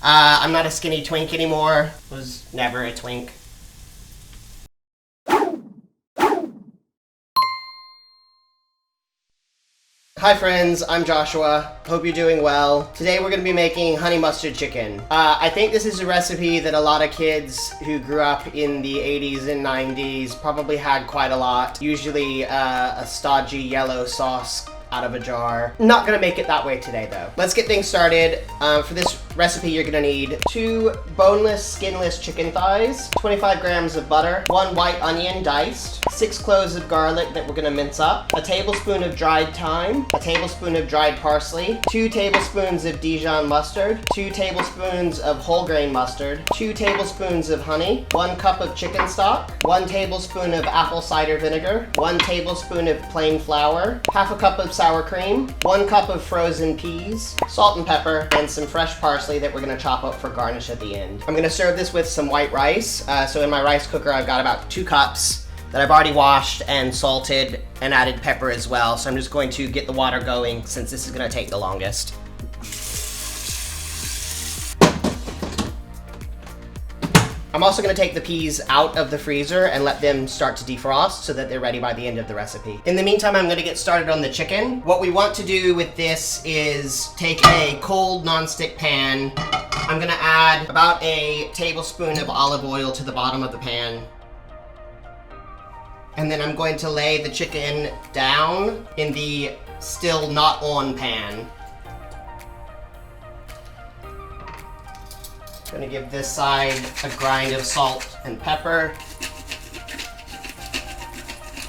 I'm not a skinny twink anymore. Was never a twink. Hi friends, I'm Joshua. Hope you're doing well. Today we're going to be making honey mustard chicken. I think this is a recipe that a lot of kids who grew up in the 80s and 90s probably had quite a lot. Usually a stodgy yellow sauce out of a jar. Not gonna make it that way today though. Let's get things started. For this recipe you're gonna need 2 boneless, skinless chicken thighs, 25 grams of butter, 1 white onion diced, 6 cloves of garlic that we're gonna mince up, a tablespoon of dried thyme, a tablespoon of dried parsley, 2 tablespoons of Dijon mustard, 2 tablespoons of whole grain mustard, 2 tablespoons of honey, 1 cup of chicken stock, 1 tablespoon of apple cider vinegar, 1 tablespoon of plain flour, half a cup of sour cream, 1 cup of frozen peas, salt and pepper, and some fresh parsley that we're gonna chop up for garnish at the end. I'm gonna serve this with some white rice. So in my rice cooker, I've got about 2 cups that I've already washed and salted and added pepper as well. So I'm just going to get the water going since this is gonna take the longest. I'm also gonna take the peas out of the freezer and let them start to defrost so that they're ready by the end of the recipe. In the meantime, I'm gonna get started on the chicken. What we want to do with this is take a cold nonstick pan. I'm gonna add about a tablespoon of olive oil to the bottom of the pan. And then I'm going to lay the chicken down in the still not on pan. Gonna give this side a grind of salt and pepper.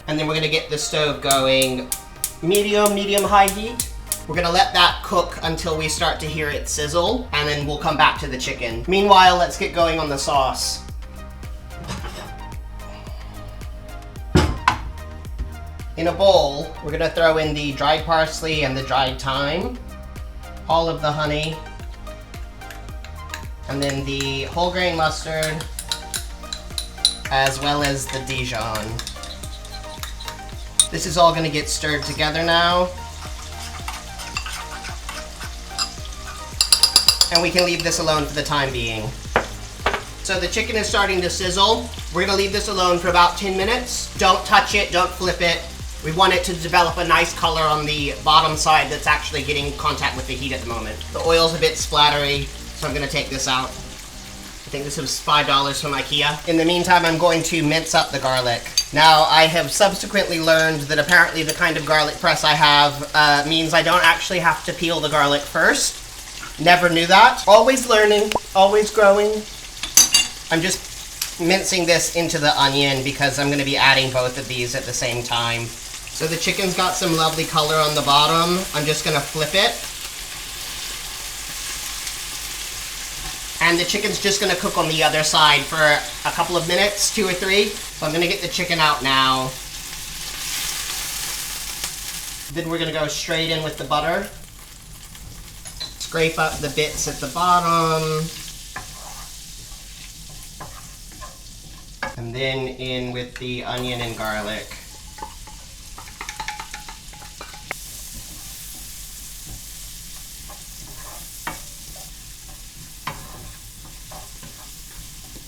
And then we're gonna get the stove going medium-high heat. We're gonna let that cook until we start to hear it sizzle, and then we'll come back to the chicken. Meanwhile, let's get going on the sauce. In a bowl, we're gonna throw in the dried parsley and the dried thyme, all of the honey, and then the whole grain mustard, as well as the Dijon. This is all gonna get stirred together now. And we can leave this alone for the time being. So the chicken is starting to sizzle. We're gonna leave this alone for about 10 minutes. Don't touch it, don't flip it. We want it to develop a nice color on the bottom side that's actually getting contact with the heat at the moment. The oil's a bit splattery, so I'm gonna take this out. I think this was $5 from IKEA. In the meantime, I'm going to mince up the garlic. Now, I have subsequently learned that apparently the kind of garlic press I have means I don't actually have to peel the garlic first. Never knew that. Always learning, always growing. I'm just mincing this into the onion because I'm gonna be adding both of these at the same time. So the chicken's got some lovely color on the bottom. I'm just gonna flip it. And the chicken's just gonna cook on the other side for a couple of minutes, 2 or 3. So I'm gonna get the chicken out now. Then we're gonna go straight in with the butter. Scrape up the bits at the bottom. And then in with the onion and garlic.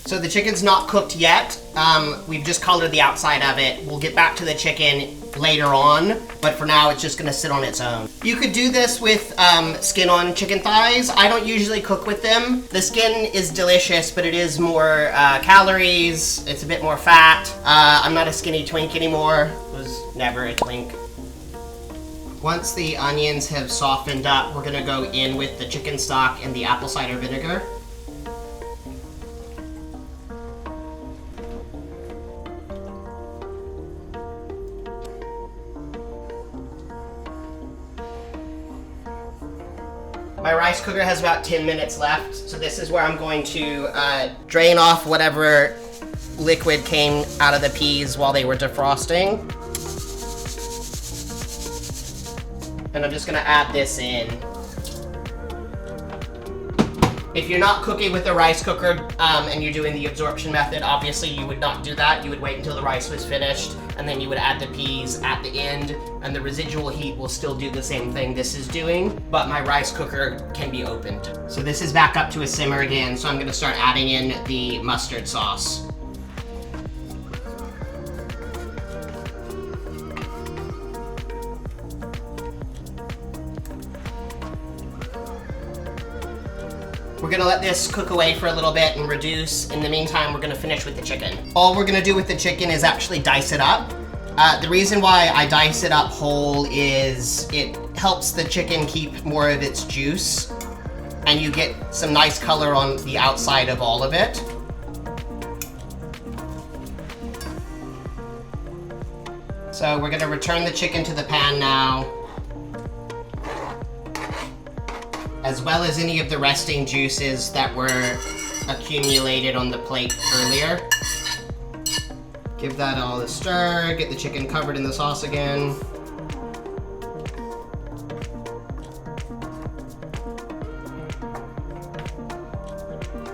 So the chicken's not cooked yet. We've just colored the outside of it. We'll get back to the chicken later on, but for now it's just gonna sit on its own. You could do this with skin on chicken thighs. I don't usually cook with them. The skin is delicious, but it is more calories. It's a bit more fat. I'm not a skinny twink anymore. Was never a twink. Once the onions have softened up, we're gonna go in with the chicken stock and the apple cider vinegar. My rice cooker has about 10 minutes left, so this is where I'm going to drain off whatever liquid came out of the peas while they were defrosting. And I'm just gonna add this in. If you're not cooking with a rice cooker and you're doing the absorption method, obviously you would not do that. You would wait until the rice was finished, and then you would add the peas at the end, and the residual heat will still do the same thing this is doing, but my rice cooker can be opened. So this is back up to a simmer again, so I'm gonna start adding in the mustard sauce. We're gonna let this cook away for a little bit and reduce. In the meantime, we're gonna finish with the chicken. All we're gonna do with the chicken is actually dice it up. The reason why I dice it up whole is it helps the chicken keep more of its juice, and you get some nice color on the outside of all of it. So we're gonna return the chicken to the pan now, as well as any of the resting juices that were accumulated on the plate earlier. Give that all a stir, get the chicken covered in the sauce again.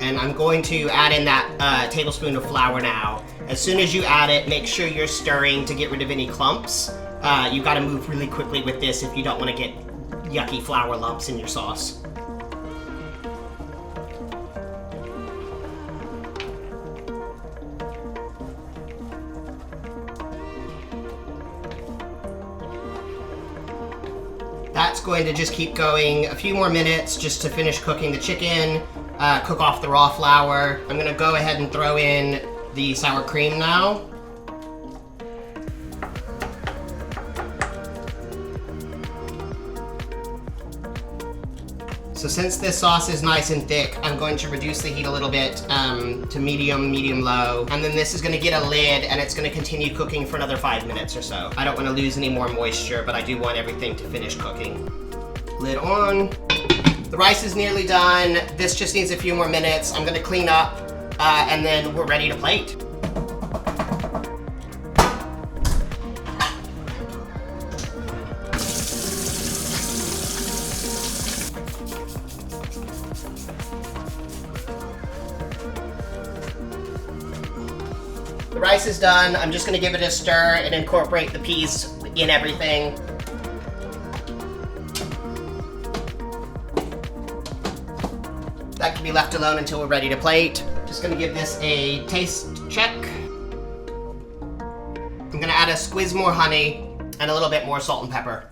And I'm going to add in that tablespoon of flour now. As soon as you add it, make sure you're stirring to get rid of any clumps. You gotta move really quickly with this if you don't wanna get yucky flour lumps in your sauce. That's going to just keep going a few more minutes just to finish cooking the chicken, cook off the raw flour. I'm gonna go ahead and throw in the sour cream now. So since this sauce is nice and thick, I'm going to reduce the heat a little bit to medium-low. And then this is gonna get a lid and it's gonna continue cooking for another 5 minutes or so. I don't wanna lose any more moisture, but I do want everything to finish cooking. Lid on. The rice is nearly done. This just needs a few more minutes. I'm gonna clean up and then we're ready to plate. The rice is done. I'm just gonna give it a stir and incorporate the peas in everything. That can be left alone until we're ready to plate. Just gonna give this a taste check. I'm gonna add a squiz more honey and a little bit more salt and pepper.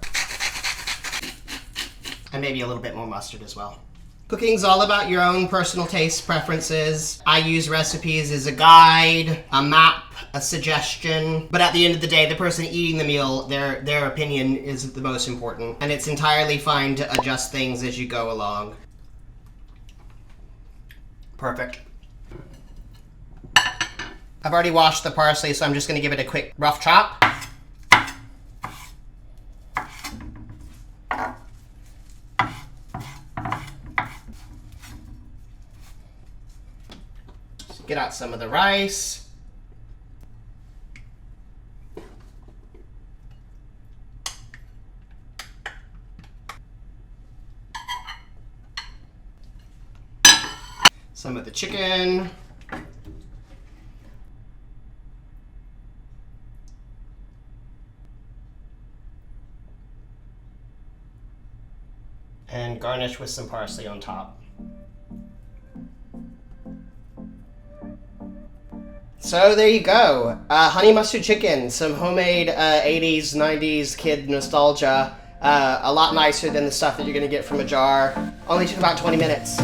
And maybe a little bit more mustard as well. Cooking's all about your own personal taste preferences. I use recipes as a guide, a map, a suggestion, but at the end of the day, the person eating the meal, their opinion is the most important, and it's entirely fine to adjust things as you go along. Perfect. I've already washed the parsley, so I'm just gonna give it a quick rough chop. Get out some of the rice. Some of the chicken. And garnish with some parsley on top. So there you go, honey mustard chicken, some homemade 80s, 90s kid nostalgia, a lot nicer than the stuff that you're gonna get from a jar. Only took about 20 minutes.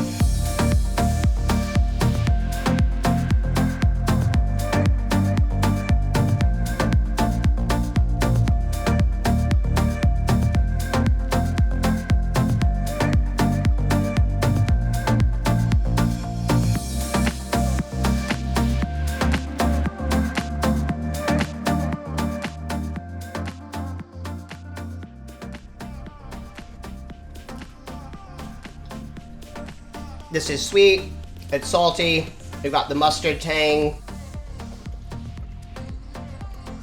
This is sweet, it's salty, we've got the mustard tang.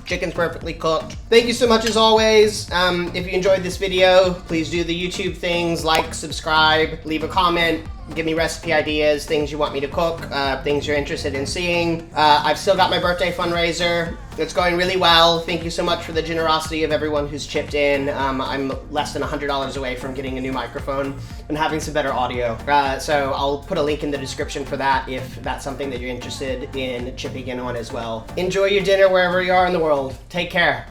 Chicken's perfectly cooked. Thank you so much as always. If you enjoyed this video, please do the YouTube things, like, subscribe, leave a comment. Give me recipe ideas, things you want me to cook, things you're interested in seeing. I've still got my birthday fundraiser. It's going really well. Thank you so much for the generosity of everyone who's chipped in. I'm less than $100 away from getting a new microphone and having some better audio. So I'll put a link in the description for that if that's something that you're interested in chipping in on as well. Enjoy your dinner wherever you are in the world. Take care.